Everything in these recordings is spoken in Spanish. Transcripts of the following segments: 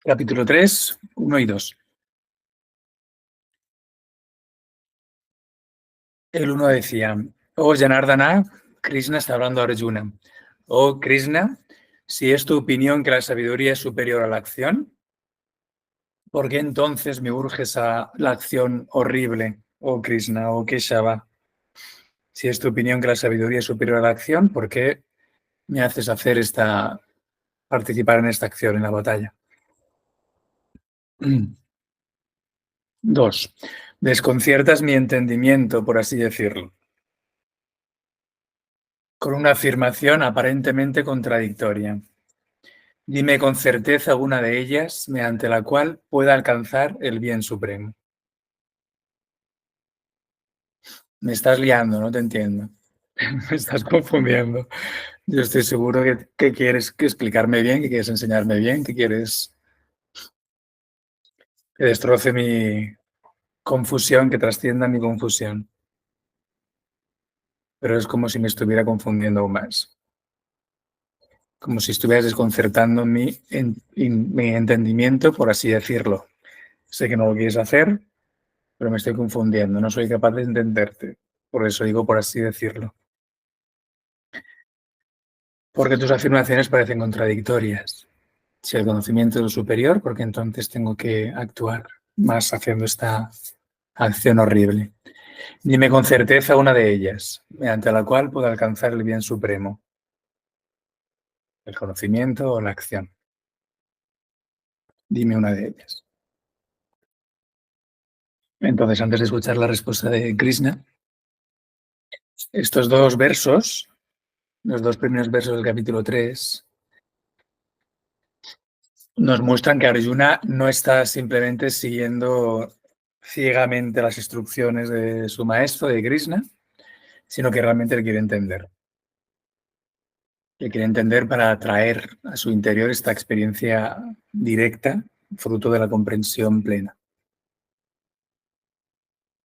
Capítulo 3, 1 y 2. El 1 decía: Oh Janardana, Krishna está hablando a Arjuna. Oh Krishna, si es tu opinión que la sabiduría es superior a la acción, ¿por qué entonces me urges a la acción horrible, oh Krishna, oh Keshava? Si es tu opinión que la sabiduría es superior a la acción, ¿por qué me haces participar en esta acción, en la batalla? 2. Desconciertas mi entendimiento, por así decirlo, con una afirmación aparentemente contradictoria. Dime con certeza una de ellas mediante la cual pueda alcanzar el bien supremo. Me estás liando, no te entiendo. Me estás confundiendo. Yo estoy seguro que quieres explicarme bien, que quieres enseñarme bien, que quieres que destroce mi confusión, que trascienda mi confusión. Pero es como si me estuviera confundiendo aún más. Como si estuvieras desconcertando mi entendimiento, por así decirlo. Sé que no lo quieres hacer, pero me estoy confundiendo. No soy capaz de entenderte. Por eso digo, por así decirlo. Porque tus afirmaciones parecen contradictorias. Si el conocimiento es lo superior, porque entonces tengo que actuar más haciendo esta acción horrible. Dime con certeza una de ellas, mediante la cual puedo alcanzar el bien supremo, el conocimiento o la acción. Dime una de ellas. Entonces, antes de escuchar la respuesta de Krishna, estos dos versos, los dos primeros versos del capítulo 3, nos muestran que Arjuna no está simplemente siguiendo ciegamente las instrucciones de su maestro, de Krishna, sino que realmente le quiere entender. Le quiere entender para atraer a su interior esta experiencia directa, fruto de la comprensión plena.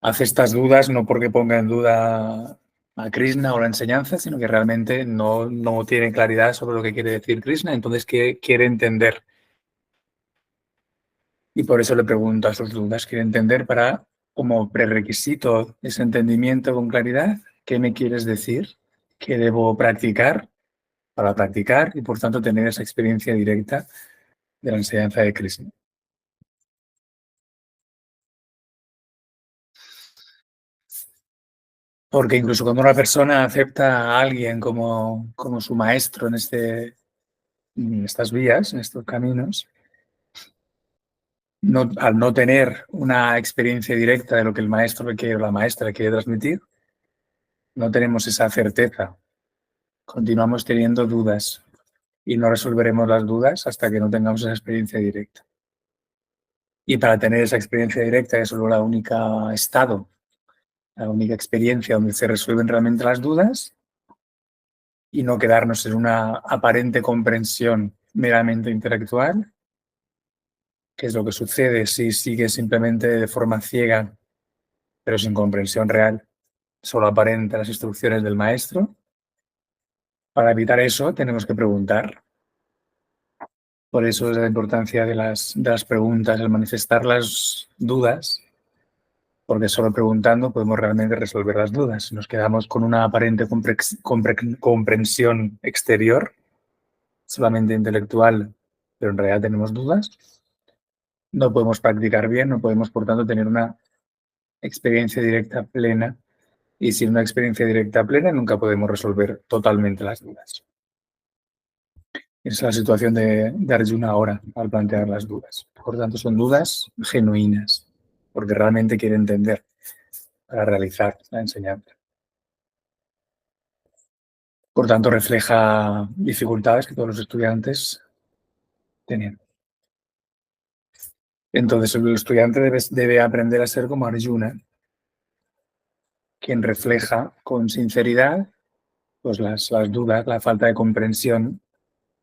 Hace estas dudas no porque ponga en duda a Krishna o la enseñanza, sino que realmente no tiene claridad sobre lo que quiere decir Krishna, entonces quiere entender. Y por eso le pregunto a sus dudas, quiere entender para, como prerequisito de ese entendimiento con claridad, ¿qué me quieres decir? ¿Qué debo practicar para practicar y por tanto tener esa experiencia directa de la enseñanza de Krishna? Porque incluso cuando una persona acepta a alguien como su maestro en estas vías, en estos caminos, al no tener una experiencia directa de lo que el maestro le quiere o la maestra le quiere transmitir, no tenemos esa certeza. Continuamos teniendo dudas y no resolveremos las dudas hasta que no tengamos esa experiencia directa. Y para tener esa experiencia directa, es solo la única estado, la única experiencia donde se resuelven realmente las dudas y no quedarnos en una aparente comprensión meramente intelectual, que es lo que sucede si sigues simplemente de forma ciega, pero sin comprensión real, solo aparente las instrucciones del maestro. Para evitar eso, tenemos que preguntar. Por eso es la importancia de las preguntas, el manifestar las dudas, porque solo preguntando podemos realmente resolver las dudas. Si nos quedamos con una aparente comprensión exterior, solamente intelectual, pero en realidad tenemos dudas, no podemos practicar bien, no podemos, por tanto, tener una experiencia directa plena. Y sin una experiencia directa plena nunca podemos resolver totalmente las dudas. Esa es la situación de Arjuna ahora al plantear las dudas. Por tanto, son dudas genuinas, porque realmente quiere entender para realizar la enseñanza. Por tanto, refleja dificultades que todos los estudiantes tenían. Entonces, el estudiante debe aprender a ser como Arjuna, quien refleja con sinceridad pues las dudas, la falta de comprensión,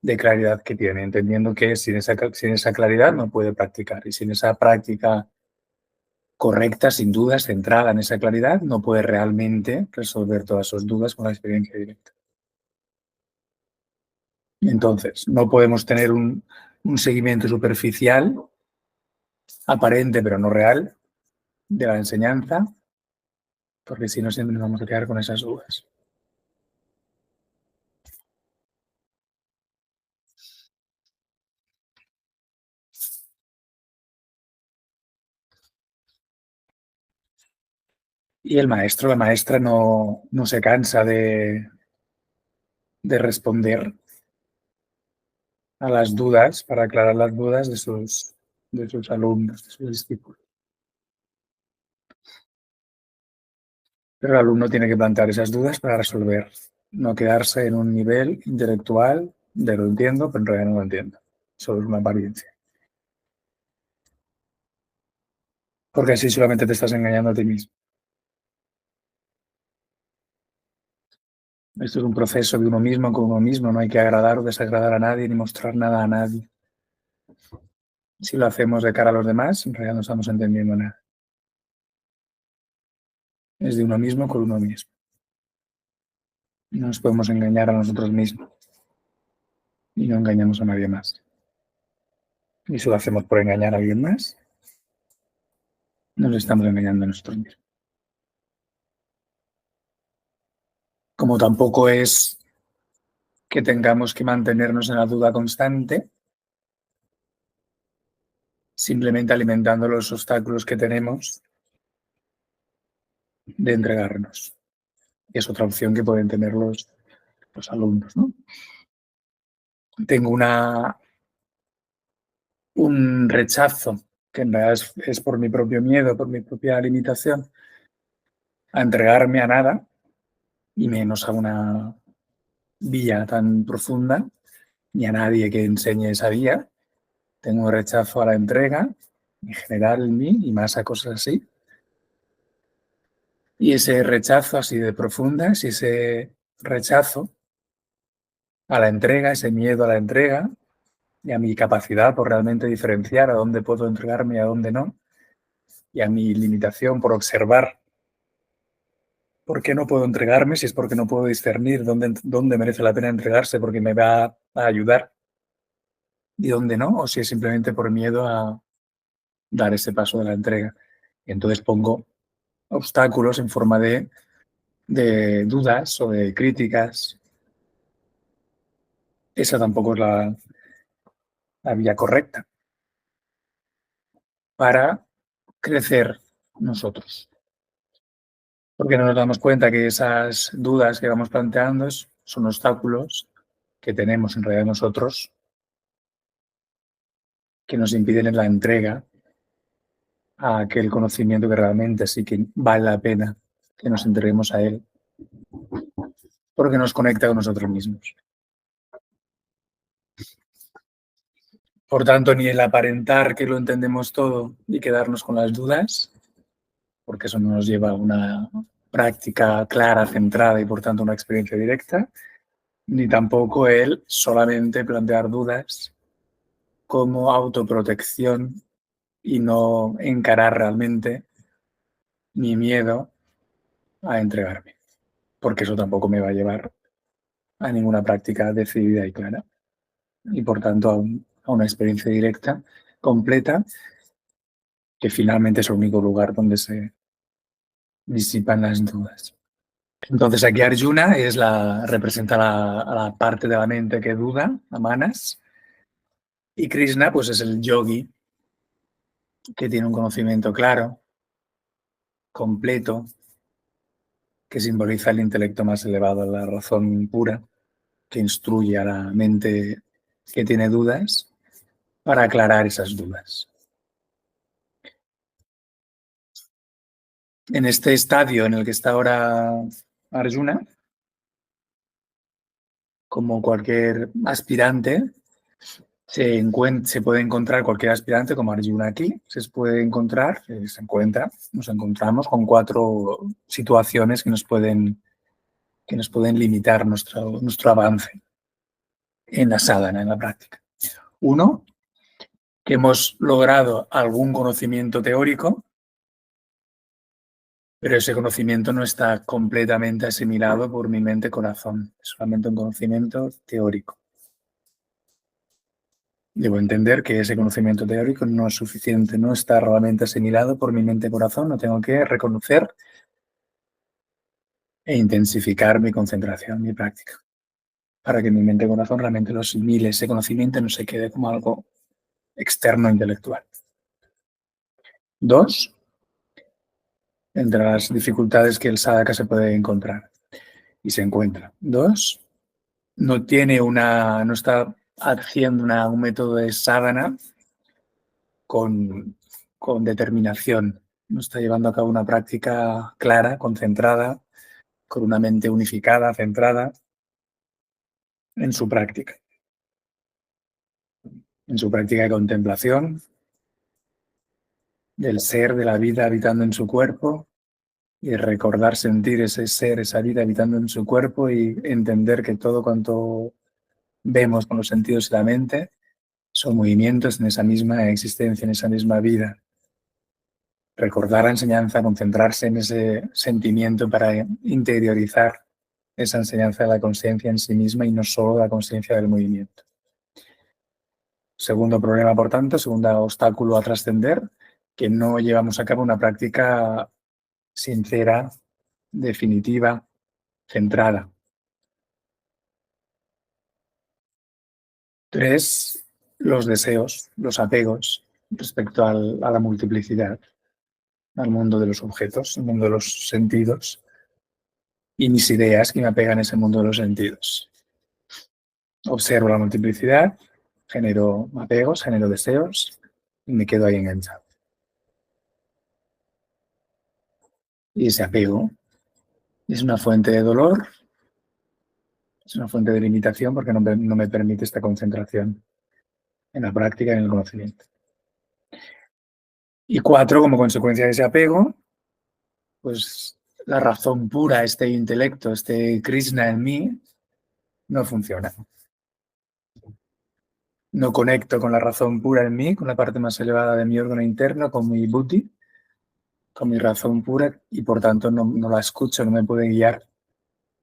de claridad que tiene, entendiendo que sin esa claridad no puede practicar y sin esa práctica correcta, sin dudas, centrada en esa claridad, no puede realmente resolver todas sus dudas con la experiencia directa. Entonces, no podemos tener un seguimiento superficial, aparente pero no real, de la enseñanza, porque si no siempre nos vamos a quedar con esas dudas. Y el maestro, la maestra no se cansa de responder a las dudas, para aclarar las dudas de sus alumnos, de sus discípulos. Pero el alumno tiene que plantear esas dudas para resolver, no quedarse en un nivel intelectual de lo entiendo, pero en realidad no lo entiendo. Solo es una apariencia. Porque así solamente te estás engañando a ti mismo. Esto es un proceso de uno mismo con uno mismo, no hay que agradar o desagradar a nadie ni mostrar nada a nadie. Si lo hacemos de cara a los demás, en realidad no estamos entendiendo nada. Es de uno mismo con uno mismo. No nos podemos engañar a nosotros mismos y no engañamos a nadie más. Y si lo hacemos por engañar a alguien más, nos estamos engañando a nosotros mismos. Como tampoco es que tengamos que mantenernos en la duda constante, simplemente alimentando los obstáculos que tenemos de entregarnos. Es otra opción que pueden tener los alumnos, ¿no? Tengo un rechazo, que en realidad es por mi propio miedo, por mi propia limitación, a entregarme a nada, y menos a una vía tan profunda, ni a nadie que enseñe esa vía. Tengo un rechazo a la entrega, en general en mí, y más a cosas así. Y ese rechazo así de profundas, y ese rechazo a la entrega, ese miedo a la entrega, y a mi capacidad por realmente diferenciar a dónde puedo entregarme y a dónde no, y a mi limitación por observar por qué no puedo entregarme, si es porque no puedo discernir dónde merece la pena entregarse porque me va a ayudar y dónde no, o si es simplemente por miedo a dar ese paso de la entrega. Y entonces pongo obstáculos en forma de dudas o de críticas. Esa tampoco es la vía correcta para crecer nosotros. Porque no nos damos cuenta que esas dudas que vamos planteando son obstáculos que tenemos en realidad nosotros, que nos impiden la entrega a aquel conocimiento que realmente sí que vale la pena que nos entreguemos a él, porque nos conecta con nosotros mismos. Por tanto, ni el aparentar que lo entendemos todo y quedarnos con las dudas, porque eso no nos lleva a una práctica clara, centrada y por tanto una experiencia directa, ni tampoco el solamente plantear dudas como autoprotección y no encarar realmente mi miedo a entregarme, porque eso tampoco me va a llevar a ninguna práctica decidida y clara, y por tanto a una experiencia directa, completa, que finalmente es el único lugar donde se disipan las dudas. Entonces aquí Arjuna representa a la parte de la mente que duda, a Manas, y Krishna pues es el yogi que tiene un conocimiento claro, completo, que simboliza el intelecto más elevado, la razón pura, que instruye a la mente que tiene dudas para aclarar esas dudas. En este estadio en el que está ahora Arjuna, como cualquier aspirante, se puede encontrar cualquier aspirante como Arjuna aquí, se puede encontrar, nos encontramos con 4 situaciones que nos pueden limitar nuestro avance en la sadhana, en la práctica. 1, que hemos logrado algún conocimiento teórico, pero ese conocimiento no está completamente asimilado por mi mente-corazón, es solamente un conocimiento teórico. Debo entender que ese conocimiento teórico no es suficiente, no está realmente asimilado por mi mente-corazón, lo tengo que reconocer e intensificar mi concentración, mi práctica, para que mi mente-corazón realmente lo asimile, ese conocimiento no se quede como algo externo intelectual. 2, entre las dificultades que el sadhaka se puede encontrar y se encuentra. 2, no está haciendo un método de sadhana con determinación, no está llevando a cabo una práctica clara, concentrada, con una mente unificada, centrada en su práctica de contemplación, del ser, de la vida habitando en su cuerpo, y recordar sentir ese ser, esa vida habitando en su cuerpo y entender que todo cuanto vemos con los sentidos y la mente son movimientos en esa misma existencia, en esa misma vida. Recordar la enseñanza, concentrarse en ese sentimiento para interiorizar esa enseñanza de la conciencia en sí misma y no solo la conciencia del movimiento. Segundo problema, por tanto, segundo obstáculo a trascender, que no llevamos a cabo una práctica sincera, definitiva, centrada. 3, los deseos, los apegos respecto a la multiplicidad, al mundo de los objetos, al mundo de los sentidos, y mis ideas que me apegan a ese mundo de los sentidos. Observo la multiplicidad, genero apegos, genero deseos y me quedo ahí enganchado. Y ese apego es una fuente de dolor, es una fuente de limitación porque no me permite esta concentración en la práctica y en el conocimiento. Y 4, como consecuencia de ese apego, pues la razón pura, este intelecto, este Krishna en mí, no funciona. No conecto con la razón pura en mí, con la parte más elevada de mi órgano interno, con mi buddhi, con mi razón pura, y por tanto no la escucho, no me puede guiar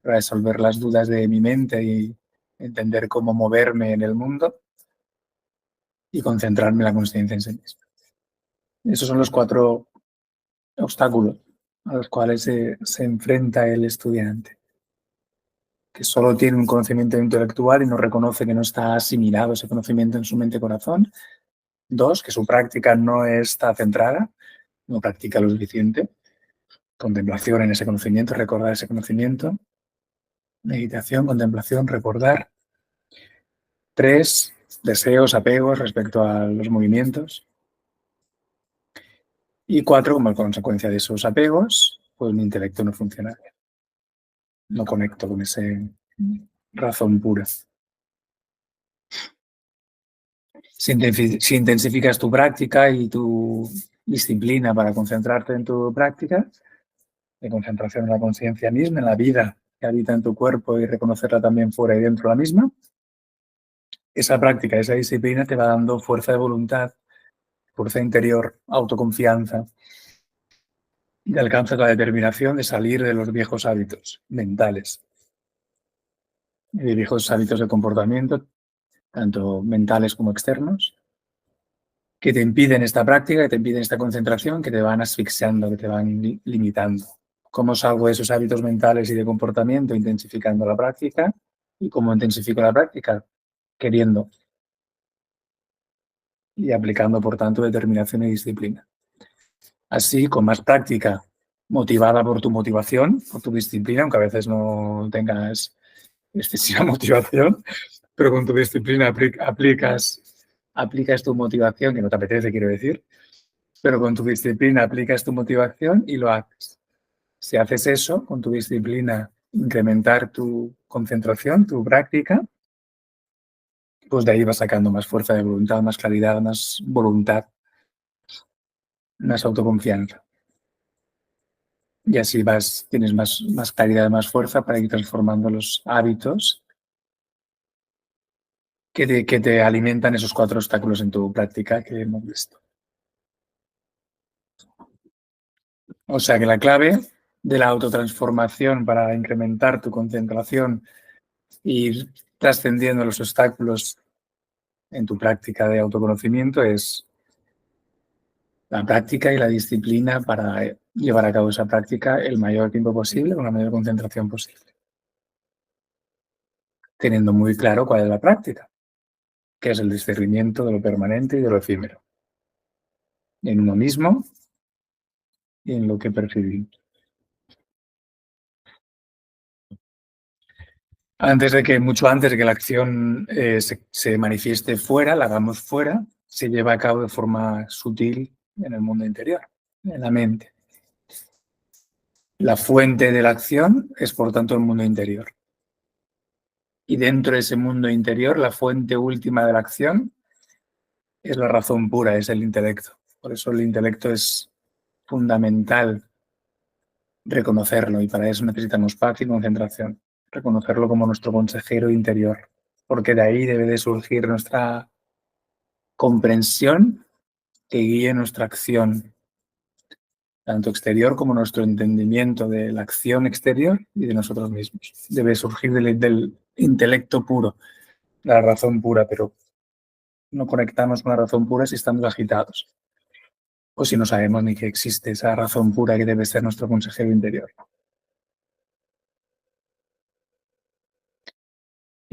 para resolver las dudas de mi mente y entender cómo moverme en el mundo y concentrarme en la conciencia en sí misma. Esos son los 4 obstáculos a los cuales se enfrenta el estudiante, que solo tiene un conocimiento intelectual y no reconoce que no está asimilado ese conocimiento en su mente-corazón. 2, que su práctica no está centrada, no practica lo suficiente. Contemplación en ese conocimiento, recordar ese conocimiento. Meditación, contemplación, recordar. 3, deseos, apegos respecto a los movimientos. Y 4, como consecuencia de esos apegos, pues mi intelecto no funciona. No conecto con esa razón pura. Si intensificas tu práctica y tu disciplina para concentrarte en tu práctica, de concentración en la conciencia misma, en la vida que habita en tu cuerpo y reconocerla también fuera y dentro de la misma, esa práctica, esa disciplina te va dando fuerza de voluntad, fuerza interior, autoconfianza, y alcanzas la determinación de salir de los viejos hábitos mentales, de viejos hábitos de comportamiento, tanto mentales como externos, que te impiden esta práctica, que te impiden esta concentración, que te van asfixiando, que te van limitando. ¿Cómo salgo de esos hábitos mentales y de comportamiento? Intensificando la práctica. ¿Y cómo intensifico la práctica? Queriendo y aplicando, por tanto, determinación y disciplina. Así, con más práctica, motivada por tu motivación, por tu disciplina, aunque a veces no tengas excesiva motivación, pero con tu disciplina aplicas tu motivación, que no te apetece, quiero decir, pero con tu disciplina aplicas tu motivación y lo haces. Si haces eso, con tu disciplina, incrementar tu concentración, tu práctica, pues de ahí vas sacando más fuerza de voluntad, más claridad, más voluntad, más autoconfianza. Y así tienes más claridad, más fuerza para ir transformando los hábitos que te alimentan esos 4 obstáculos en tu práctica que hemos visto. O sea que la clave de la autotransformación para incrementar tu concentración e ir trascendiendo los obstáculos en tu práctica de autoconocimiento es la práctica y la disciplina para llevar a cabo esa práctica el mayor tiempo posible, con la mayor concentración posible. Teniendo muy claro cuál es la práctica, que es el discernimiento de lo permanente y de lo efímero, en uno mismo y en lo que percibimos. Mucho antes de que la acción se manifieste fuera, la hagamos fuera, se lleva a cabo de forma sutil en el mundo interior, en la mente. La fuente de la acción es, por tanto, el mundo interior. Y dentro de ese mundo interior, la fuente última de la acción es la razón pura, es el intelecto. Por eso el intelecto es fundamental reconocerlo y para eso necesitamos paz y concentración. Reconocerlo como nuestro consejero interior, porque de ahí debe de surgir nuestra comprensión que guíe nuestra acción, tanto exterior como nuestro entendimiento de la acción exterior y de nosotros mismos. Debe surgir del intelecto puro, la razón pura, pero no conectamos con la razón pura si estamos agitados o si no sabemos ni que existe esa razón pura que debe ser nuestro consejero interior.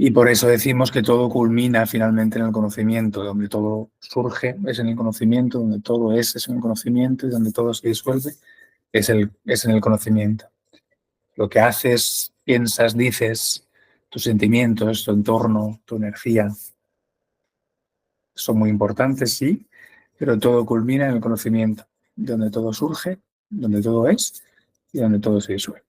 Y por eso decimos que todo culmina finalmente en el conocimiento, donde todo surge es en el conocimiento, donde todo es en el conocimiento y donde todo se disuelve es en el conocimiento. Lo que haces, piensas, dices, tus sentimientos, tu entorno, tu energía, son muy importantes, sí, pero todo culmina en el conocimiento, donde todo surge, donde todo es y donde todo se disuelve.